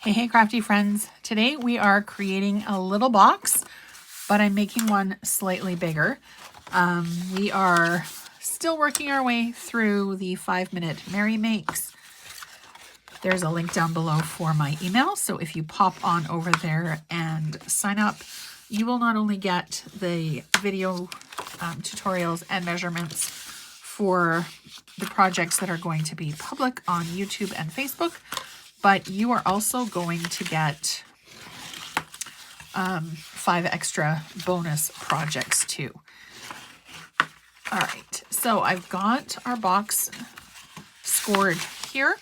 Hey, crafty friends. Today we are creating a little box, but I'm making one slightly bigger. We are still working our way through the 5-minute Mary Makes. There's a link down below for my email, so if you pop on over there and sign up, you will not only get the video tutorials and measurements for the projects that are going to be public on YouTube and Facebook, but you are also going to get 5 extra bonus projects too. All right, so I've got our box scored here.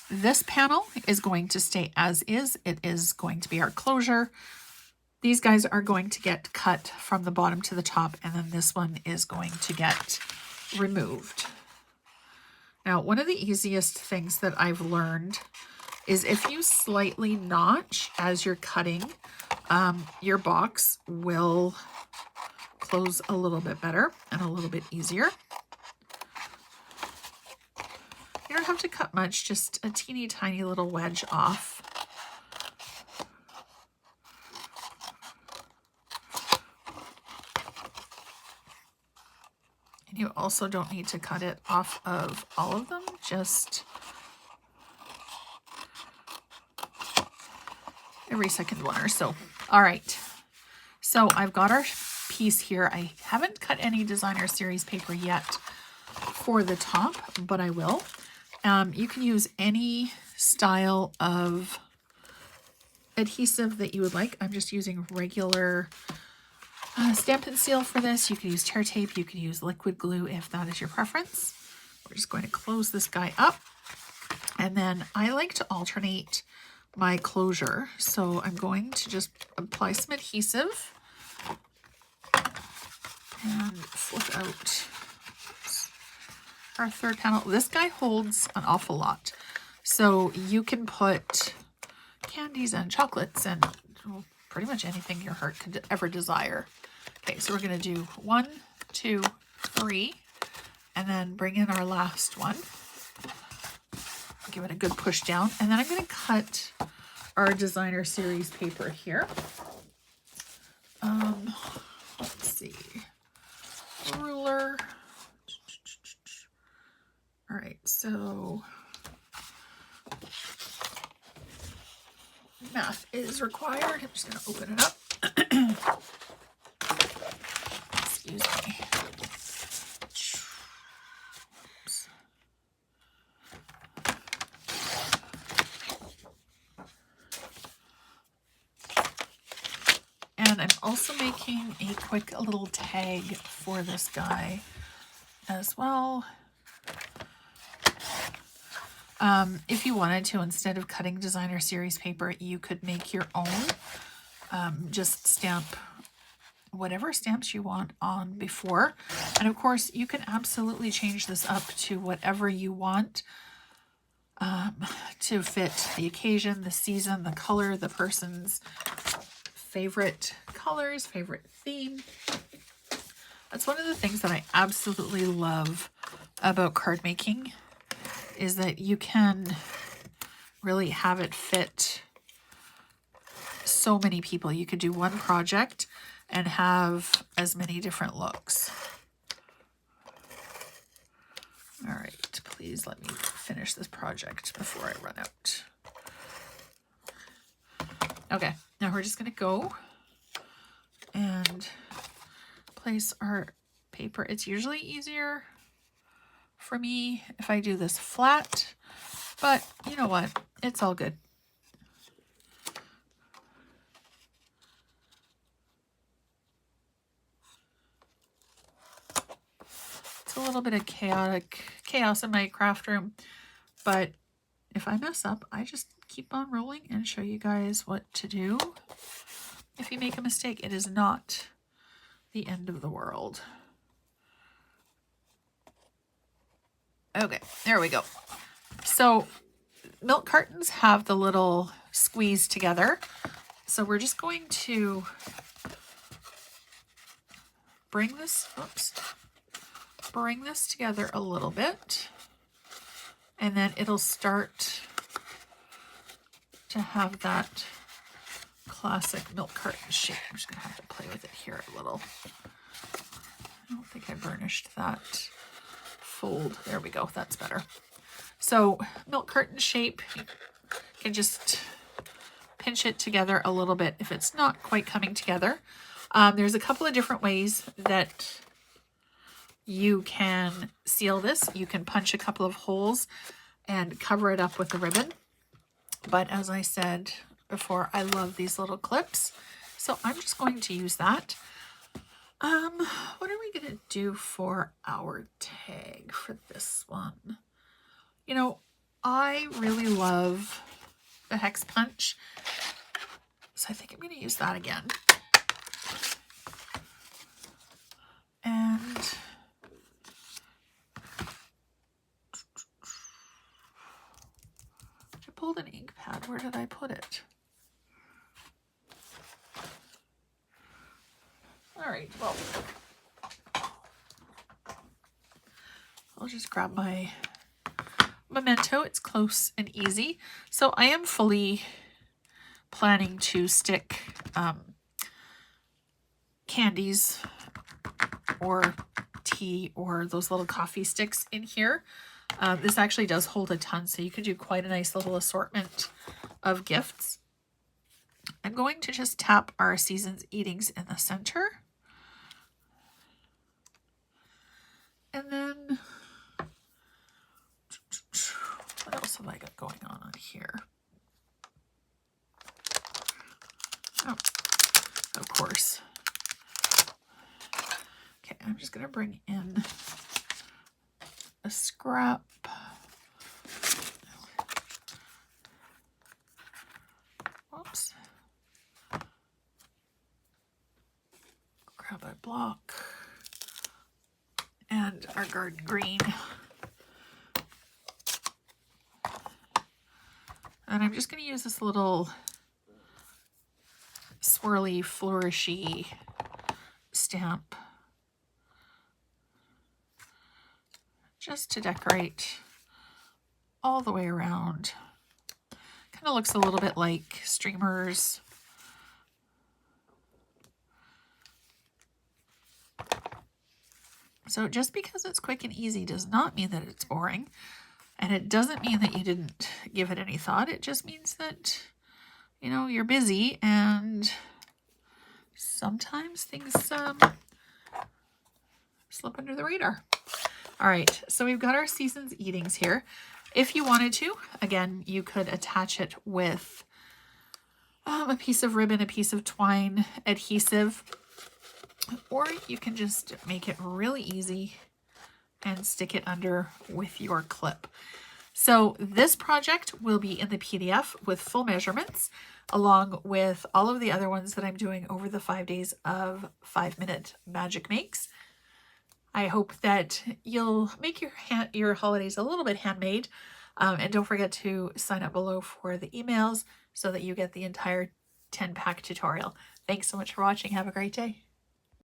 This panel is going to stay as is. It is going to be our closure. These guys are going to get cut from the bottom to the top, and then this one is going to get removed. Now, one of the easiest things that I've learned is if you slightly notch as you're cutting, your box will close a little bit better and a little bit easier. You don't have to cut much, just a teeny tiny little wedge off. And you also don't need to cut it off of all of them, just every second one or so. All right, so I've got our piece here. I haven't cut any designer series paper yet for the top, but I will. You can use any style of adhesive that you would like. I'm just using regular Stampin' Seal for this. You can use tear tape, you can use liquid glue if that is your preference. We're just going to close this guy up, and then I like to alternate my closure. So I'm going to just apply some adhesive and flip out our third panel. This guy holds an awful lot, so you can put candies and chocolates and pretty much anything your heart could ever desire. Okay, so we're going to do 1, 2, 3, and then bring in our last one. Give it a good push down, and then I'm going to cut our designer series paper here. Let's see, ruler. All right, so math is required. I'm just going to open it up. Excuse me. Oops. And I'm also making a quick little tag for this guy as well. If you wanted to, instead of cutting designer series paper, you could make your own. Just stamp whatever stamps you want on before. And of course, you can absolutely change this up to whatever you want to fit the occasion, the season, the color, the person's favorite colors, favorite theme. That's one of the things that I absolutely love about card making, is that you can really have it fit so many people. You could do one project and have as many different looks. All right, please let me finish this project before I run out. Okay, now we're just going to go and place our paper. It's usually easier for me if I do this flat, but you know what? It's all good. It's a little bit of chaos in my craft room, but if I mess up, I just keep on rolling and show you guys what to do. If you make a mistake, it is not the end of the world. Okay, there we go. So milk cartons have the little squeeze together. So we're just going to bring this together a little bit and then it'll start to have that classic milk carton shape. I'm just gonna have to play with it here a little. I don't think I burnished that fold. There we go, that's better. So milk carton shape, you can just pinch it together a little bit if it's not quite coming together. There's a couple of different ways that you can seal this. You can punch a couple of holes and cover it up with the ribbon. But as I said before, I love these little clips. So I'm just going to use that. What are we going to do for our tag for this one? You know, I really love the hex punch. So I think I'm going to use that again. And I pulled an ink pad. Where did I put it? All right, well, I'll just grab my memento. It's close and easy. So I am fully planning to stick candies or tea or those little coffee sticks in here. This actually does hold a ton, so you could do quite a nice little assortment of gifts. I'm going to just tap our Season's Eatings in the center. And then, what else have I got going on here? Oh, of course. Okay, I'm just going to bring in a scrap. Whoops. Grab a block. And our garden green. And I'm just going to use this little swirly, flourishy stamp just to decorate all the way around. Kind of looks a little bit like streamers. So just because it's quick and easy does not mean that it's boring. And it doesn't mean that you didn't give it any thought. It just means that, you know, you're busy and sometimes things slip under the radar. All right, so we've got our Season's Eatings here. If you wanted to, again, you could attach it with a piece of ribbon, a piece of twine, adhesive, or you can just make it really easy and stick it under with your clip. So this project will be in the PDF with full measurements, along with all of the other ones that I'm doing over the 5 days of 5-minute magic makes. I hope that you'll make your holidays a little bit handmade, and don't forget to sign up below for the emails so that you get the entire 10-pack tutorial. Thanks so much for watching. Have a great day.